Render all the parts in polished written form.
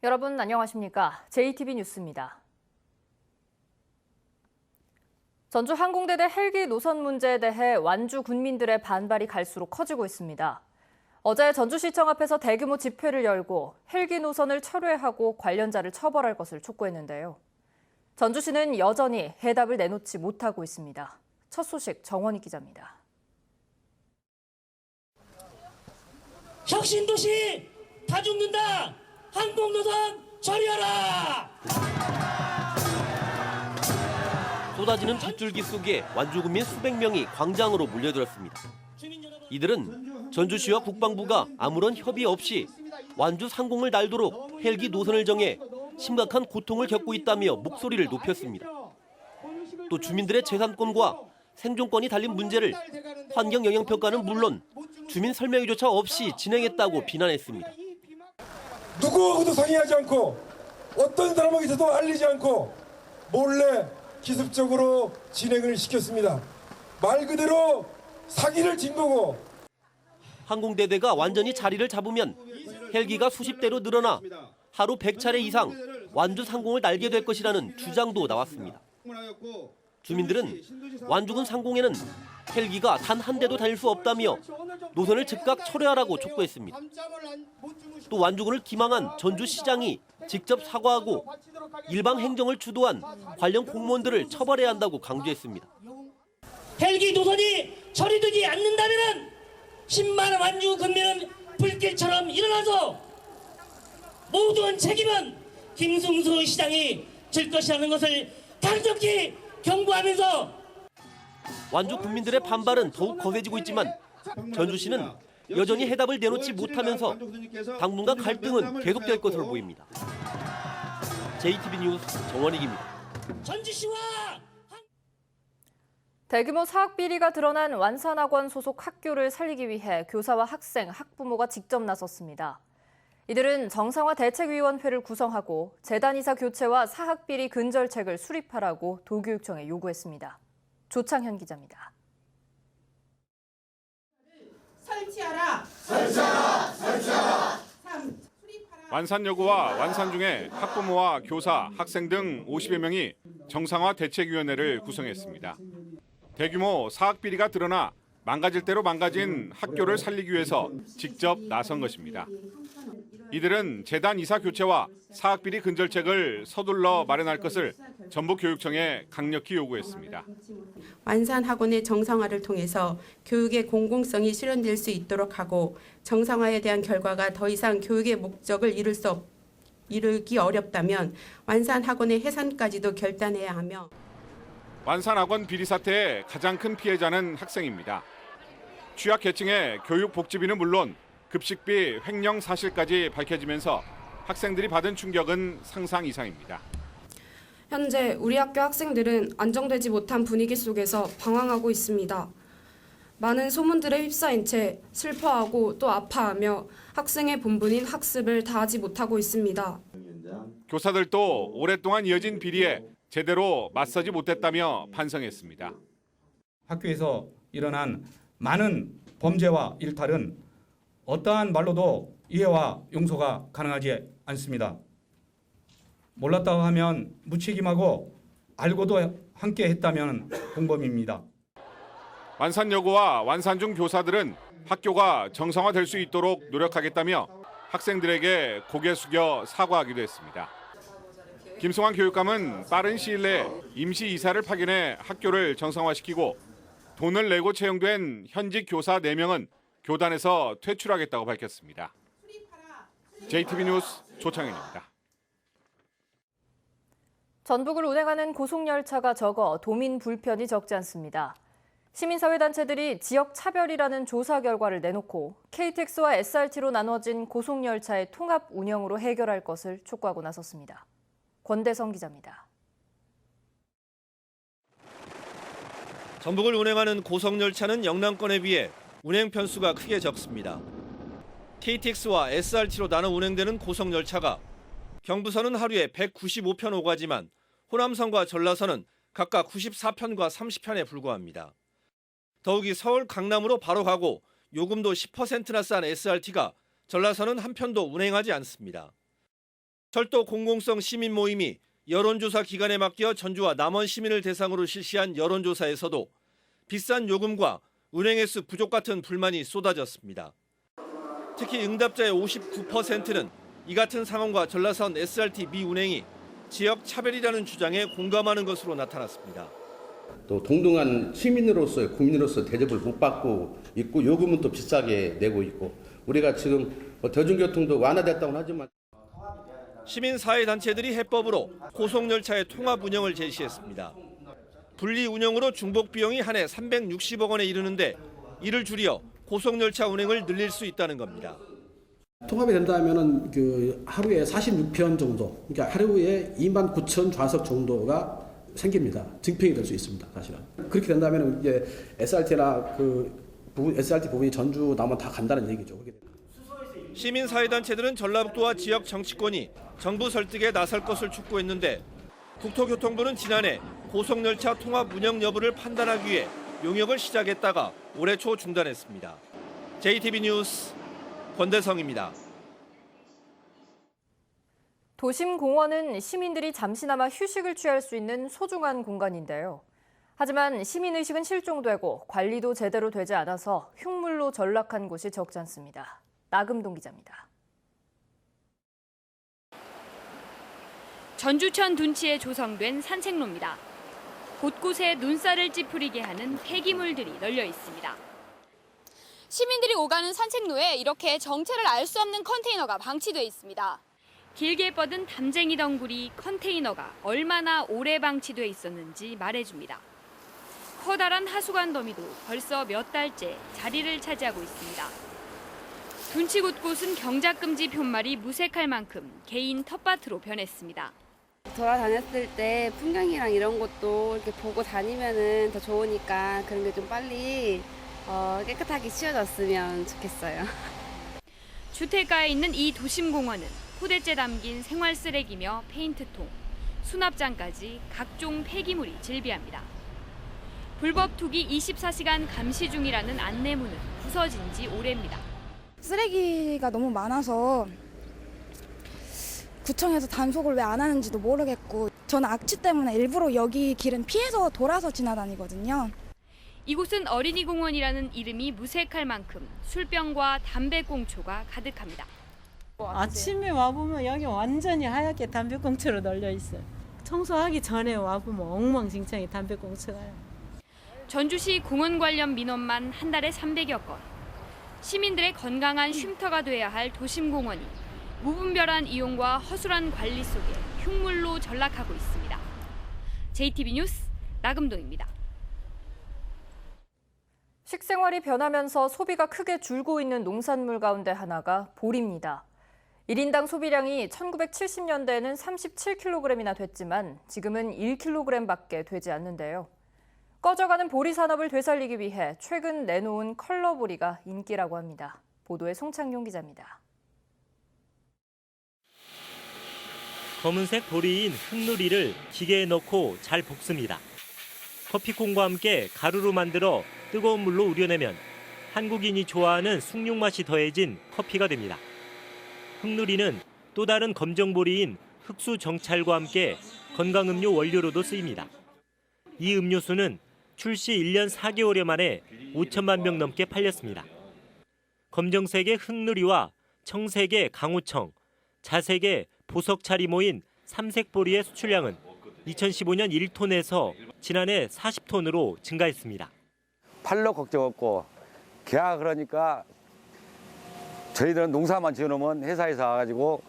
여러분 안녕하십니까? JTB 뉴스입니다. 전주 항공대대 헬기 노선 문제에 대해 완주 군민들의 반발이 갈수록 커지고 있습니다. 어제 전주시청 앞에서 대규모 집회를 열고 헬기 노선을 철회하고 관련자를 처벌할 것을 촉구했는데요. 전주시는 여전히 해답을 내놓지 못하고 있습니다. 첫 소식 정원희 기자입니다. 혁신도시 다 죽는다. 항공노선 처리하라. 쏟아지는 밧줄기 속에 완주군민 수백 명이 광장으로 몰려들었습니다. 이들은 전주시와 국방부가 아무런 협의 없이 완주 상공을 날도록 헬기 노선을 정해 심각한 고통을 겪고 있다며 목소리를 높였습니다. 또 주민들의 재산권과 생존권이 달린 문제를 환경영향평가는 물론 주민 설명회조차 없이 진행했다고 비난했습니다. 누구하고도 상의하지 않고 어떤 사람에게서도 알리지 않고 몰래 기습적으로 진행을 시켰습니다. 말 그대로 사기를 친 거고. 항공대대가 완전히 자리를 잡으면 헬기가 수십 대로 늘어나 하루 100차례 이상 완주 상공을 날게 될 것이라는 주장도 나왔습니다. 주민들은 완주군 상공에는 헬기가 단 한 대도 다닐 수 없다며 노선을 즉각 철회하라고 촉구했습니다. 또 완주군을 기망한 전주시장이 직접 사과하고 일방 행정을 주도한 관련 공무원들을 처벌해야 한다고 강조했습니다. 헬기 노선이 처리되지 않는다면 10만 완주 군민은 불길처럼 일어나서 모든 책임은 김승수 시장이 질 것이라는 것을 강력히 경고하면서 완주 국민들의 반발은 더욱 거세지고 있지만 전주시는 여전히 해답을 내놓지 못하면서 당분간 갈등은 계속될 것으로 보입니다. JTB 뉴스 정원익입니다. 전주시와 대규모 사학 비리가 드러난 완산학원 소속 학교를 살리기 위해 교사와 학생, 학부모가 직접 나섰습니다. 이들은 정상화 대책위원회를 구성하고 재단이사 교체와 사학 비리 근절책을 수립하라고 도교육청에 요구했습니다. 조창현 기자입니다. 설치하라. 완산 여부와 완산 중에 학부모와 교사, 학생 등 50여 명이 정상화 대책위원회를 구성했습니다. 대규모 사학 비리가 드러나 망가질 대로 망가진 학교를 살리기 위해서 직접 나선 것입니다. 이들은 재단 이사 교체와 사학 비리 근절책을 서둘러 마련할 것을 전북교육청에 강력히 요구했습니다. 완산 학원의 정상화를 통해서 교육의 공공성이 실현될 수 있도록 하고 정상화에 대한 결과가 더 이상 교육의 목적을 이루기 어렵다면 완산 학원의 해산까지도 결단해야 하며 완산 학원 비리 사태의 가장 큰 피해자는 학생입니다. 취약계층의 교육복지비는 물론 급식비 횡령 사실까지 밝혀지면서 학생들이 받은 충격은 상상 이상입니다. 현재 우리 학교 학생들은 안정되지 못한 분위기 속에서 방황하고 있습니다. 많은 소문들에 휩싸인 채 슬퍼하고 또 아파하며 학생의 본분인 학습을 다하지 못하고 있습니다. 교사들도 오랫동안 이어진 비리에 제대로 맞서지 못했다며 반성했습니다. 학교에서 일어난 많은 범죄와 일탈은 어떠한 말로도 이해와 용서가 가능하지 않습니다. 몰랐다고 하면 무책임하고 알고도 함께 했다면 공범입니다. 완산 여고와 완산 중 교사들은 학교가 정상화될 수 있도록 노력하겠다며 학생들에게 고개 숙여 사과하기도 했습니다. 김성환 교육감은 빠른 시일 내에 임시 이사를 파견해 학교를 정상화시키고 돈을 내고 채용된 현직 교사 4명은 교단에서 퇴출하겠다고 밝혔습니다. JTB 뉴스 조창현입니다. 전북을 운행하는 고속열차가 적어 도민 불편이 적지 않습니다. 시민사회단체들이 지역 차별이라는 조사 결과를 내놓고 KTX와 SRT로 나눠진 고속열차의 통합 운영으로 해결할 것을 촉구하고 나섰습니다. 권대성 기자입니다. 전북을 운행하는 고속열차는 영남권에 비해 운행 편수가 크게 적습니다. KTX와 SRT로 나눠 운행되는 고속열차가 경부선은 하루에 195편 오가지만 호남선과 전라선은 각각 94편과 30편에 불과합니다. 더욱이 서울 강남으로 바로 가고 요금도 10%나 싼 SRT가 전라선은 한 편도 운행하지 않습니다. 철도 공공성 시민 모임이 여론조사 기관에 맡겨 전주와 남원 시민을 대상으로 실시한 여론조사에서도 비싼 요금과 운행 횟수 부족 같은 불만이 쏟아졌습니다. 특히 응답자의 59%는 이 같은 상황과 전라선 SRT 미운행이 지역 차별이라는 주장에 공감하는 것으로 나타났습니다. 또 동등한 시민으로서의 국민으로서 대접을 못 받고 있고 요금은 또 비싸게 내고 있고 우리가 지금 대중교통도 완화됐다고는 하지만 시민사회단체들이 해법으로 고속열차의 통합 운영을 제시했습니다. 분리 운영으로 중복 비용이 한 해 360억 원에 이르는데 이를 줄여 고속열차 운행을 늘릴 수 있다는 겁니다. 통합이 된다면은 하루에 46편 정도, 그러니까 하루에 29,000 좌석 정도가 생깁니다. 증평이 될 수 있습니다, 사실은. 그렇게 된다면은 이제 SRT나 SRT 부분이 전주, 남원 다 간다는 얘기죠. 시민사회단체들은 전라북도와 지역 정치권이 정부 설득에 나설 것을 촉구했는데 국토교통부는 지난해 고속열차 통합 운영 여부를 판단하기 위해 용역을 시작했다가 올해 초 중단했습니다. JTB 뉴스 권대성입니다. 도심공원은 시민들이 잠시나마 휴식을 취할 수 있는 소중한 공간인데요. 하지만 시민의식은 실종되고 관리도 제대로 되지 않아서 흉물로 전락한 곳이 적지 않습니다. 나금동 기자입니다. 전주천 둔치에 조성된 산책로입니다. 곳곳에 눈살을 찌푸리게 하는 폐기물들이 널려 있습니다. 시민들이 오가는 산책로에 이렇게 정체를 알 수 없는 컨테이너가 방치돼 있습니다. 길게 뻗은 담쟁이 덩굴이 컨테이너가 얼마나 오래 방치돼 있었는지 말해줍니다. 커다란 하수관 더미도 벌써 몇 달째 자리를 차지하고 있습니다. 둔치 곳곳은 경작금지 푯말이 무색할 만큼 개인 텃밭으로 변했습니다. 돌아다녔을 때 풍경이랑 이런 것도 이렇게 보고 다니면은 더 좋으니까 그런 게 좀 빨리 깨끗하게 치워졌으면 좋겠어요. 주택가에 있는 이 도심공원은 포대째 담긴 생활 쓰레기며 페인트통, 수납장까지 각종 폐기물이 질비합니다. 불법 투기 24시간 감시 중이라는 안내문은 부서진 지 오래입니다. 쓰레기가 너무 많아서 구청에서 단속을 왜 안 하는지도 모르겠고 저는 악취 때문에 일부러 여기 길은 피해서 돌아서 지나다니거든요. 이곳은 어린이공원이라는 이름이 무색할 만큼 술병과 담배꽁초가 가득합니다. 아침에 와보면 여기 완전히 하얗게 담배꽁초로 널려 있어요. 청소하기 전에 와보면 엉망진창이 담배꽁초가요. 전주시 공원 관련 민원만 한 달에 300여 건. 시민들의 건강한 쉼터가 돼야 할 도심공원이 무분별한 이용과 허술한 관리 속에 흉물로 전락하고 있습니다. JTB 뉴스 나금동입니다. 식생활이 변하면서 소비가 크게 줄고 있는 농산물 가운데 하나가 보리입니다. 1인당 소비량이 1970년대에는 37kg이나 됐지만 지금은 1kg밖에 되지 않는데요. 꺼져가는 보리 산업을 되살리기 위해 최근 내놓은 컬러 보리가 인기라고 합니다. 보도에 송창용 기자입니다. 검은색 보리인 흑누리를 기계에 넣고 잘 볶습니다. 커피콩과 함께 가루로 만들어 뜨거운 물로 우려내면 한국인이 좋아하는 숭늉 맛이 더해진 커피가 됩니다. 흑누리는 또 다른 검정보리인 흑수 정찰과 함께 건강음료 원료로도 쓰입니다. 이 음료수는 출시 1년 4개월여 만에 5천만 병 넘게 팔렸습니다. 검정색의 흑누리와 청색의 강호청, 자색의 보석찰이 모인 삼색보리의 수출량은 2015년 1톤에서 지난해 40톤으로 증가했습니다. 팔로 걱정 없고 계약 그러니까 저희들은 농사만 지어놓으면 회사에서 와가지고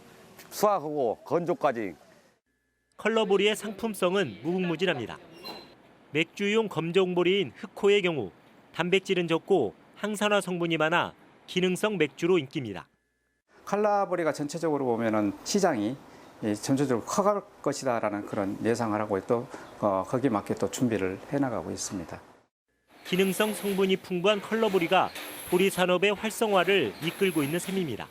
수확하고 건조까지. 컬러보리의 상품성은 무궁무진합니다. 맥주용 검정보리인 흑호의 경우 단백질은 적고 항산화 성분이 많아 기능성 맥주로 인기입니다. 컬러보리가 전체적으로 보면은 시장이 전체적으로 커갈 것이다라는 그런 예상을 하고 또 거기에 맞게 또 준비를 해나가고 있습니다. 기능성 성분이 풍부한 컬러보리가 보리 산업의 활성화를 이끌고 있는 셈입니다.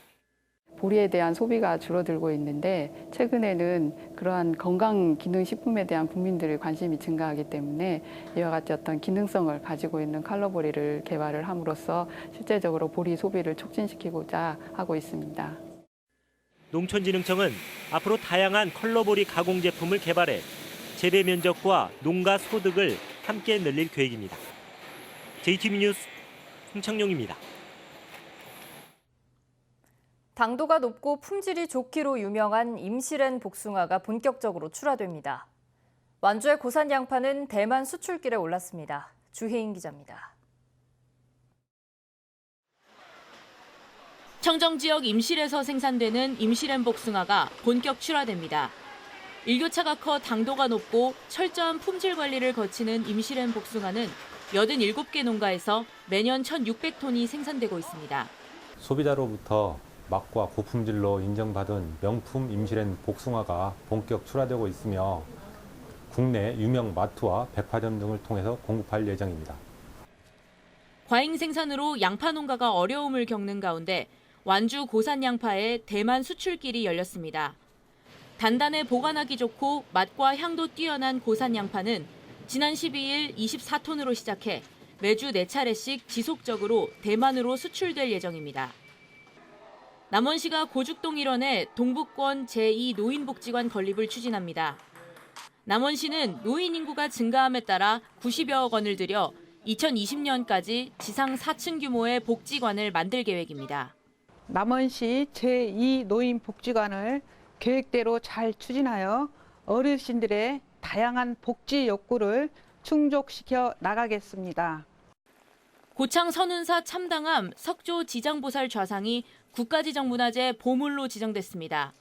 보리에 대한 소비가 줄어들고 있는데 최근에는 그러한 건강기능식품에 대한 국민들의 관심이 증가하기 때문에 이와 같이 어떤 기능성을 가지고 있는 컬러보리를 개발을 함으로써 실제적으로 보리 소비를 촉진시키고자 하고 있습니다. 농촌진흥청은 앞으로 다양한 컬러보리 가공 제품을 개발해 재배 면적과 농가 소득을 함께 늘릴 계획입니다. JTBC 뉴스 홍창용입니다. 당도가 높고 품질이 좋기로 유명한 임실엔 복숭아가 본격적으로 출하됩니다. 완주의 고산 양파는 대만 수출길에 올랐습니다. 주혜인 기자입니다. 청정 지역 임실에서 생산되는 임실엔 복숭아가 본격 출하됩니다. 일교차가 커 당도가 높고 철저한 품질 관리를 거치는 임실엔 복숭아는 87개 농가에서 매년 1,600톤이 생산되고 있습니다. 소비자로부터 맛과 고품질로 인정받은 명품 임실엔 복숭아가 본격 출하되고 있으며 국내 유명 마트와 백화점 등을 통해서 공급할 예정입니다. 과잉 생산으로 양파 농가가 어려움을 겪는 가운데 완주 고산 양파의 대만 수출길이 열렸습니다. 단단해 보관하기 좋고 맛과 향도 뛰어난 고산 양파는 지난 12일 24톤으로 시작해 매주 4차례씩 지속적으로 대만으로 수출될 예정입니다. 남원시가 고죽동 일원에 동북권 제2 노인복지관 건립을 추진합니다. 남원시는 노인 인구가 증가함에 따라 90여억 원을 들여 2020년까지 지상 4층 규모의 복지관을 만들 계획입니다. 남원시 제2 노인복지관을 계획대로 잘 추진하여 어르신들의 다양한 복지 욕구를 충족시켜 나가겠습니다. 고창 선운사 참당암 석조 지장보살 좌상이 국가지정문화재 보물로 지정됐습니다.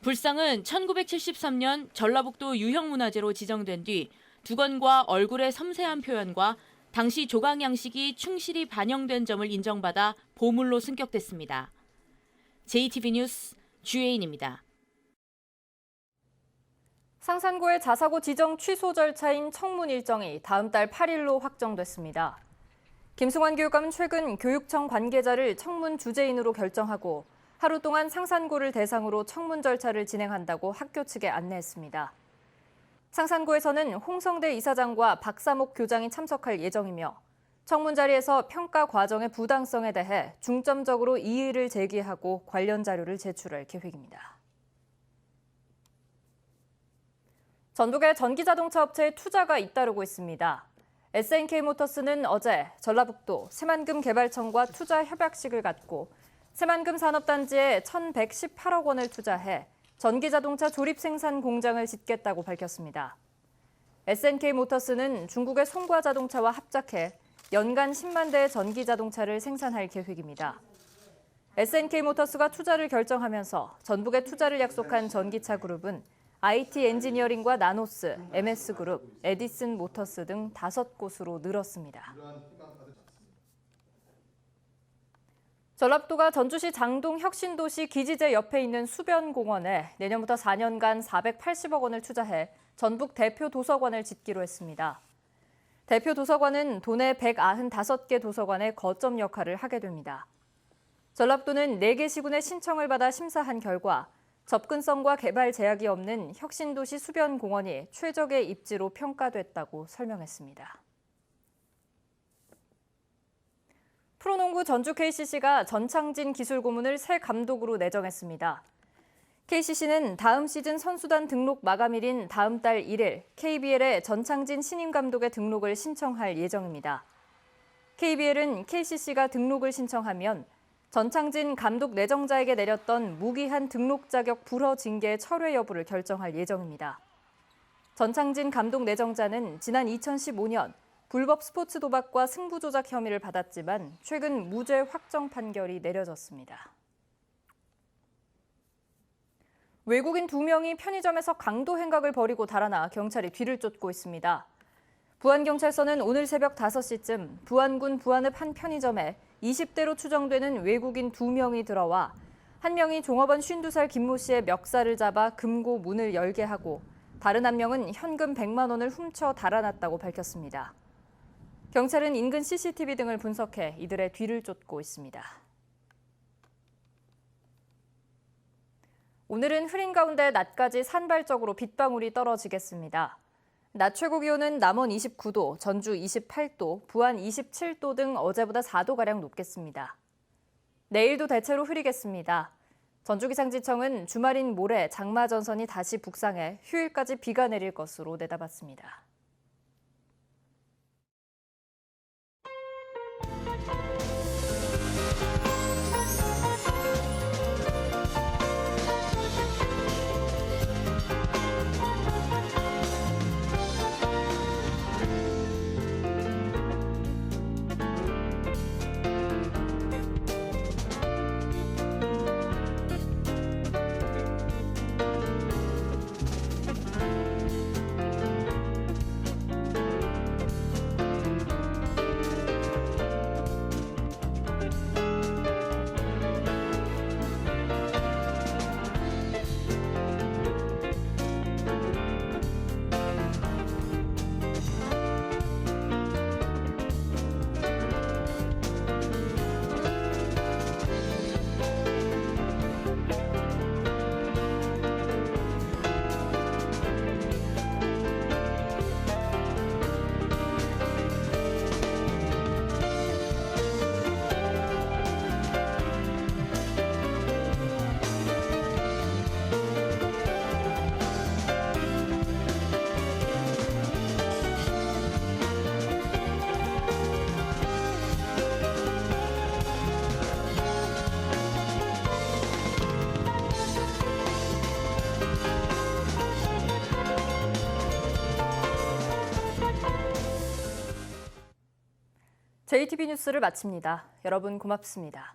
불상은 1973년 전라북도 유형문화재로 지정된 뒤 두건과 얼굴의 섬세한 표현과 당시 조각 양식이 충실히 반영된 점을 인정받아 보물로 승격됐습니다. JTBC 뉴스 주혜인입니다. 상산고의 자사고 지정 취소 절차인 청문 일정이 다음 달 8일로 확정됐습니다. 김승환 교육감은 최근 교육청 관계자를 청문 주재인으로 결정하고 하루 동안 상산고를 대상으로 청문 절차를 진행한다고 학교 측에 안내했습니다. 상산고에서는 홍성대 이사장과 박사목 교장이 참석할 예정이며 청문 자리에서 평가 과정의 부당성에 대해 중점적으로 이의를 제기하고 관련 자료를 제출할 계획입니다. 전북의 전기자동차 업체에 투자가 잇따르고 있습니다. SNK모터스는 어제 전라북도 새만금 개발청과 투자 협약식을 갖고 새만금 산업단지에 1,118억 원을 투자해 전기자동차 조립 생산 공장을 짓겠다고 밝혔습니다. SNK모터스는 중국의 송과자동차와 합작해 연간 10만 대의 전기자동차를 생산할 계획입니다. SNK모터스가 투자를 결정하면서 전북에 투자를 약속한 전기차 그룹은 IT 엔지니어링과 나노스, MS그룹, 에디슨 모터스 등 5곳으로 늘었습니다. 전라북도가 전주시 장동 혁신도시 기지제 옆에 있는 수변공원에 내년부터 4년간 480억 원을 투자해 전북 대표 도서관을 짓기로 했습니다. 대표 도서관은 도내 195개 도서관의 거점 역할을 하게 됩니다. 전라북도는 4개 시군의 신청을 받아 심사한 결과 접근성과 개발 제약이 없는 혁신도시 수변공원이 최적의 입지로 평가됐다고 설명했습니다. 프로농구 전주 KCC가 전창진 기술고문을 새 감독으로 내정했습니다. KCC는 다음 시즌 선수단 등록 마감일인 다음 달 1일 KBL에 전창진 신임 감독의 등록을 신청할 예정입니다. KBL은 KCC가 등록을 신청하면 전창진 감독 내정자에게 내렸던 무기한 등록 자격 불허 징계의 철회 여부를 결정할 예정입니다. 전창진 감독 내정자는 지난 2015년 불법 스포츠 도박과 승부 조작 혐의를 받았지만 최근 무죄 확정 판결이 내려졌습니다. 외국인 2명이 편의점에서 강도 행각을 벌이고 달아나 경찰이 뒤를 쫓고 있습니다. 부안경찰서는 오늘 새벽 5시쯤 부안군 부안읍 한 편의점에 20대로 추정되는 외국인 2명이 들어와 한 명이 종업원 52살 김모 씨의 멱살을 잡아 금고 문을 열게 하고 다른 한 명은 현금 100만 원을 훔쳐 달아났다고 밝혔습니다. 경찰은 인근 CCTV 등을 분석해 이들의 뒤를 쫓고 있습니다. 오늘은 흐린 가운데 낮까지 산발적으로 빗방울이 떨어지겠습니다. 낮 최고 기온은 남원 29도, 전주 28도, 부안 27도 등 어제보다 4도가량 높겠습니다. 내일도 대체로 흐리겠습니다. 전주기상지청은 주말인 모레 장마 전선이 다시 북상해 휴일까지 비가 내릴 것으로 내다봤습니다. JTB 뉴스를 마칩니다. 여러분 고맙습니다.